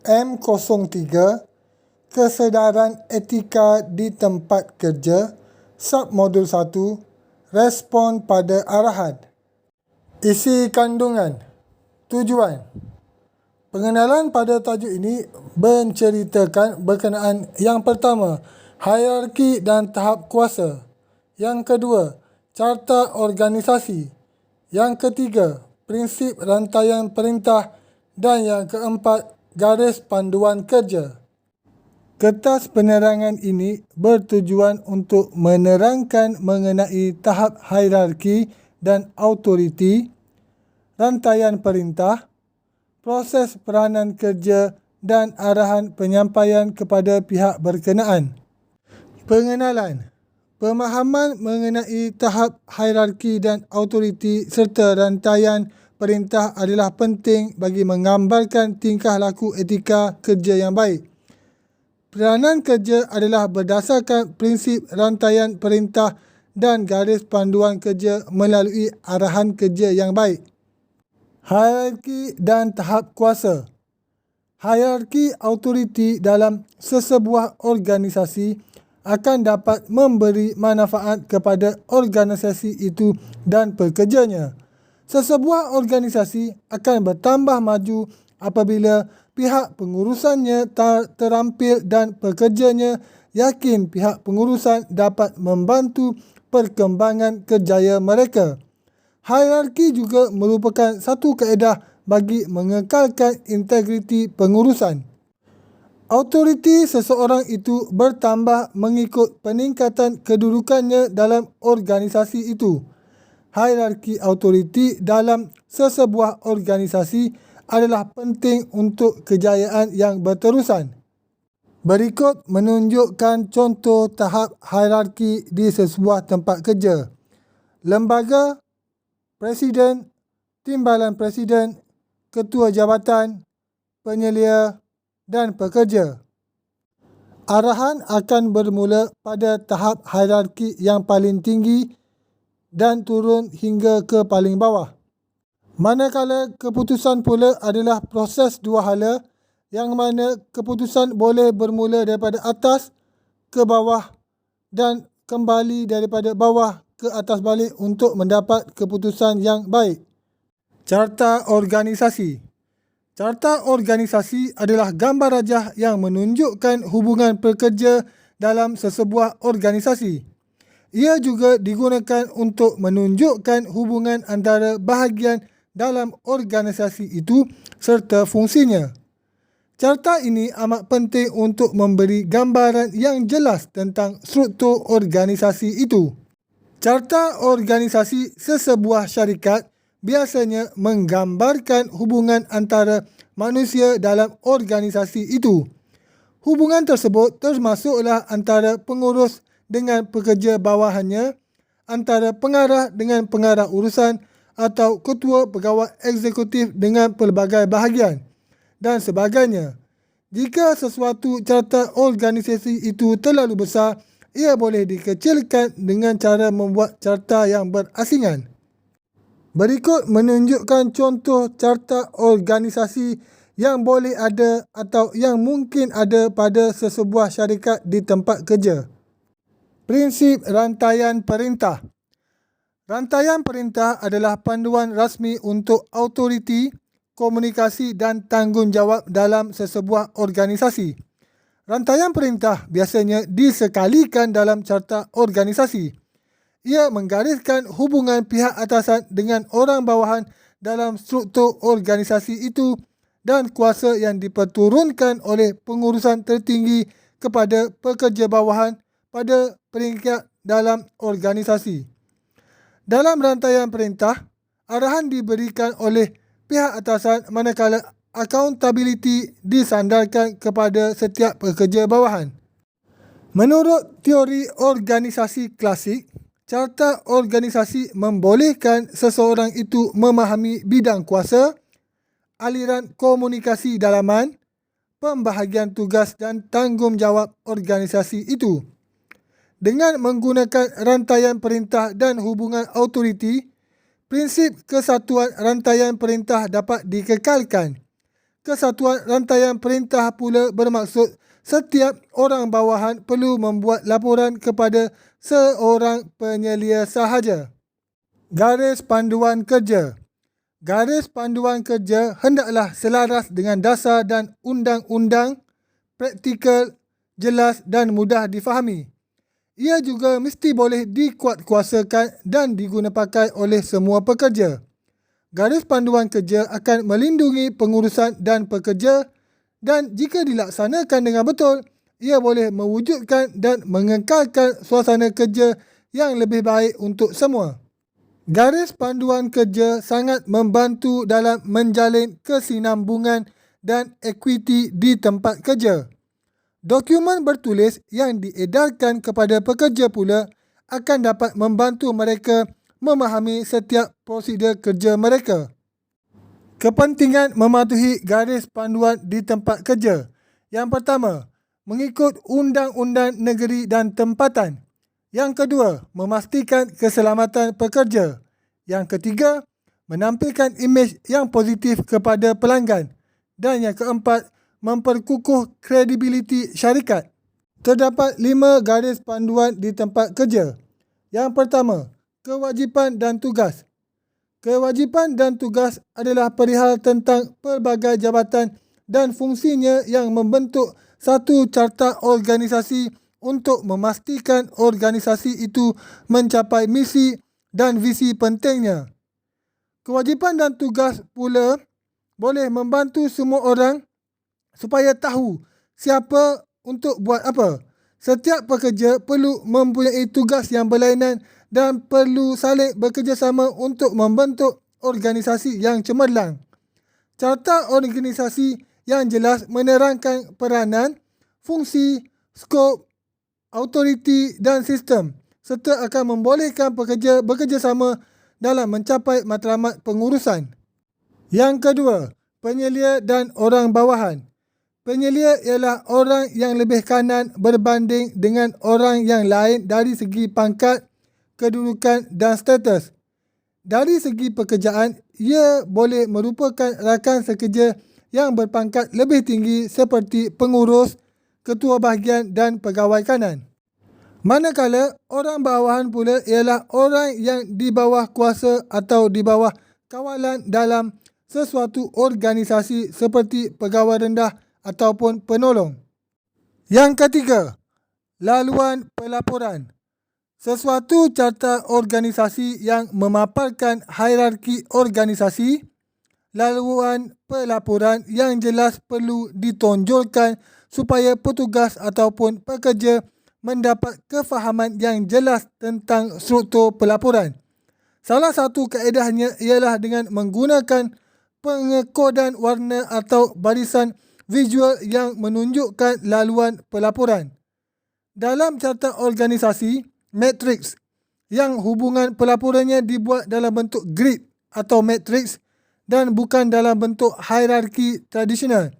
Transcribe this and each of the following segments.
M03 Kesedaran Etika di Tempat Kerja, Submodul 1, Respon pada Arahan. Isi kandungan. Tujuan. Pengenalan pada tajuk ini menceritakan berkenaan yang pertama, hierarki dan tahap kuasa. Yang kedua, carta organisasi. Yang ketiga, prinsip rantaian perintah. Dan yang keempat, garis panduan kerja. Kertas penerangan ini bertujuan untuk menerangkan mengenai tahap hierarki dan autoriti, rantaian perintah, proses peranan kerja dan arahan penyampaian kepada pihak berkenaan. Pengenalan. Pemahaman mengenai tahap hierarki dan autoriti serta rantaian perintah adalah penting bagi menggambarkan tingkah laku etika kerja yang baik. Peranan kerja adalah berdasarkan prinsip rantaian perintah dan garis panduan kerja melalui arahan kerja yang baik. Hierarki dan tahap kuasa. Hierarki autoriti dalam sesebuah organisasi akan dapat memberi manfaat kepada organisasi itu dan pekerjanya. Sesebuah organisasi akan bertambah maju apabila pihak pengurusannya terampil dan pekerjanya yakin pihak pengurusan dapat membantu perkembangan kerjaya mereka. Hierarki juga merupakan satu kaedah bagi mengekalkan integriti pengurusan. Autoriti seseorang itu bertambah mengikut peningkatan kedudukannya dalam organisasi itu. Hierarki autoriti dalam sesebuah organisasi adalah penting untuk kejayaan yang berterusan. Berikut menunjukkan contoh tahap hierarki di sesebuah tempat kerja. Lembaga, Presiden, Timbalan Presiden, Ketua Jabatan, Penyelia dan pekerja. Arahan akan bermula pada tahap hierarki yang paling tinggi dan turun hingga ke paling bawah. Manakala keputusan pula adalah proses dua hala yang mana keputusan boleh bermula daripada atas ke bawah dan kembali daripada bawah ke atas balik untuk mendapat keputusan yang baik. Carta organisasi. Carta organisasi adalah gambar rajah yang menunjukkan hubungan pekerja dalam sesebuah organisasi. Ia juga digunakan untuk menunjukkan hubungan antara bahagian dalam organisasi itu serta fungsinya. Carta ini amat penting untuk memberi gambaran yang jelas tentang struktur organisasi itu. Carta organisasi sesebuah syarikat biasanya menggambarkan hubungan antara manusia dalam organisasi itu. Hubungan tersebut termasuklah antara pengurus dengan pekerja bawahannya, antara pengarah dengan pengarah urusan atau ketua pegawai eksekutif dengan pelbagai bahagian dan sebagainya. Jika sesuatu carta organisasi itu terlalu besar, ia boleh dikecilkan dengan cara membuat carta yang berasingan. Berikut menunjukkan contoh carta organisasi yang boleh ada atau yang mungkin ada pada sesebuah syarikat di tempat kerja. Prinsip rantaian perintah. Rantaian perintah adalah panduan rasmi untuk autoriti, komunikasi dan tanggungjawab dalam sesebuah organisasi. Rantaian perintah biasanya disekalikan dalam carta organisasi. Ia menggariskan hubungan pihak atasan dengan orang bawahan dalam struktur organisasi itu dan kuasa yang diperturunkan oleh pengurusan tertinggi kepada pekerja bawahan pada peringkat dalam organisasi. Dalam rantaian perintah, arahan diberikan oleh pihak atasan manakala accountability disandarkan kepada setiap pekerja bawahan. Menurut teori organisasi klasik, carta organisasi membolehkan seseorang itu memahami bidang kuasa, aliran komunikasi dalaman, pembahagian tugas dan tanggungjawab organisasi itu. Dengan menggunakan rantaian perintah dan hubungan autoriti, prinsip kesatuan rantaian perintah dapat dikekalkan. Kesatuan rantaian perintah pula bermaksud setiap orang bawahan perlu membuat laporan kepada seorang penyelia sahaja. Garis panduan kerja. Garis panduan kerja hendaklah selaras dengan dasar dan undang-undang, praktikal, jelas dan mudah difahami. Ia juga mesti boleh dikuatkuasakan dan digunapakai oleh semua pekerja. Garis panduan kerja akan melindungi pengurusan dan pekerja dan jika dilaksanakan dengan betul, ia boleh mewujudkan dan mengekalkan suasana kerja yang lebih baik untuk semua. Garis panduan kerja sangat membantu dalam menjalin kesinambungan dan equity di tempat kerja. Dokumen bertulis yang diedarkan kepada pekerja pula akan dapat membantu mereka memahami setiap prosedur kerja mereka. Kepentingan mematuhi garis panduan di tempat kerja. Yang pertama, mengikut undang-undang negeri dan tempatan. Yang kedua, memastikan keselamatan pekerja. Yang ketiga, menampilkan imej yang positif kepada pelanggan. Dan yang keempat, memperkukuh kredibiliti syarikat. Terdapat 5 garis panduan di tempat kerja. Yang pertama, kewajipan dan tugas. Kewajipan dan tugas adalah perihal tentang pelbagai jabatan dan fungsinya yang membentuk satu carta organisasi untuk memastikan organisasi itu mencapai misi dan visi pentingnya. Kewajipan dan tugas pula boleh membantu semua orang supaya tahu siapa untuk buat apa. Setiap pekerja perlu mempunyai tugas yang berlainan dan perlu saling bekerjasama untuk membentuk organisasi yang cemerlang. Carta organisasi yang jelas menerangkan peranan, fungsi, skop, autoriti dan sistem serta akan membolehkan pekerja bekerjasama dalam mencapai matlamat pengurusan. Yang kedua, penyelia dan orang bawahan. Penyelia ialah orang yang lebih kanan berbanding dengan orang yang lain dari segi pangkat, kedudukan dan status. Dari segi pekerjaan, ia boleh merupakan rakan sekerja yang berpangkat lebih tinggi seperti pengurus, ketua bahagian dan pegawai kanan. Manakala orang bawahan pula ialah orang yang di bawah kuasa atau di bawah kawalan dalam sesuatu organisasi seperti pegawai rendah ataupun penolong. Yang ketiga, laluan pelaporan. Sesuatu carta organisasi yang memaparkan hierarki organisasi, laluan pelaporan yang jelas perlu ditonjolkan supaya petugas ataupun pekerja mendapat kefahaman yang jelas tentang struktur pelaporan. Salah satu kaedahnya ialah dengan menggunakan pengekodan warna atau barisan visual yang menunjukkan laluan pelaporan. Dalam carta organisasi, matriks yang hubungan pelaporannya dibuat dalam bentuk grid atau matriks dan bukan dalam bentuk hierarki tradisional.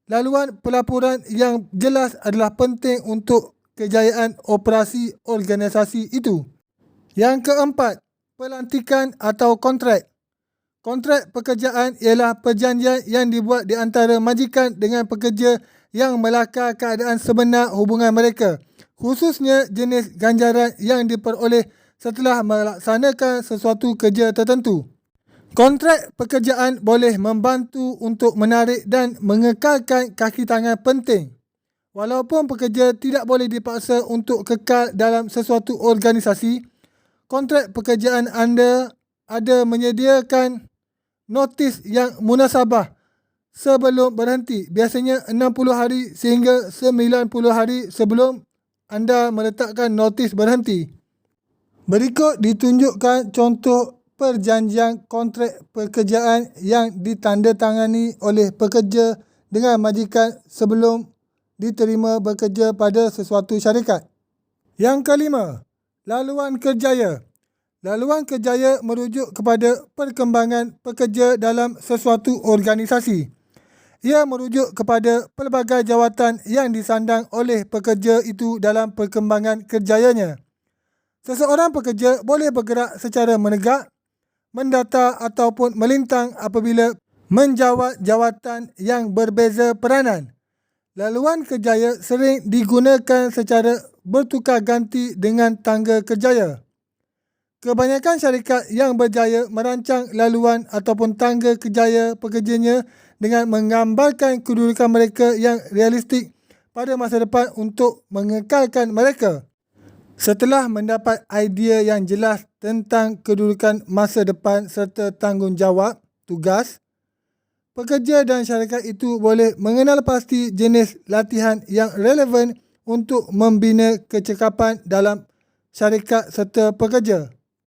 Laluan pelaporan yang jelas adalah penting untuk kejayaan operasi organisasi itu. Yang keempat, pelantikan atau kontrak. Kontrak pekerjaan ialah perjanjian yang dibuat di antara majikan dengan pekerja yang melakar keadaan sebenar hubungan mereka, khususnya jenis ganjaran yang diperoleh setelah melaksanakan sesuatu kerja tertentu. Kontrak pekerjaan boleh membantu untuk menarik dan mengekalkan kaki tangan penting. Walaupun pekerja tidak boleh dipaksa untuk kekal dalam sesuatu organisasi, kontrak pekerjaan anda ada menyediakan notis yang munasabah sebelum berhenti, biasanya 60 hari sehingga 90 hari sebelum anda meletakkan notis berhenti. Berikut ditunjukkan contoh perjanjian kontrak pekerjaan yang ditandatangani oleh pekerja dengan majikan sebelum diterima bekerja pada sesuatu syarikat. Yang kelima, laluan kerjaya. Laluan kerjaya merujuk kepada perkembangan pekerja dalam sesuatu organisasi. Ia merujuk kepada pelbagai jawatan yang disandang oleh pekerja itu dalam perkembangan kerjayanya. Seseorang pekerja boleh bergerak secara menegak, mendata ataupun melintang apabila Menjawat jawatan yang berbeza peranan. Laluan kerjaya sering digunakan secara bertukar ganti dengan tangga kerjaya. Kebanyakan syarikat yang berjaya merancang laluan ataupun tangga kerjaya pekerjanya dengan menggambarkan kedudukan mereka yang realistik pada masa depan untuk mengekalkan mereka. Setelah mendapat idea yang jelas tentang kedudukan masa depan serta tanggungjawab, tugas, pekerja dan syarikat itu boleh mengenal pasti jenis latihan yang relevan untuk membina kecekapan dalam syarikat serta pekerja.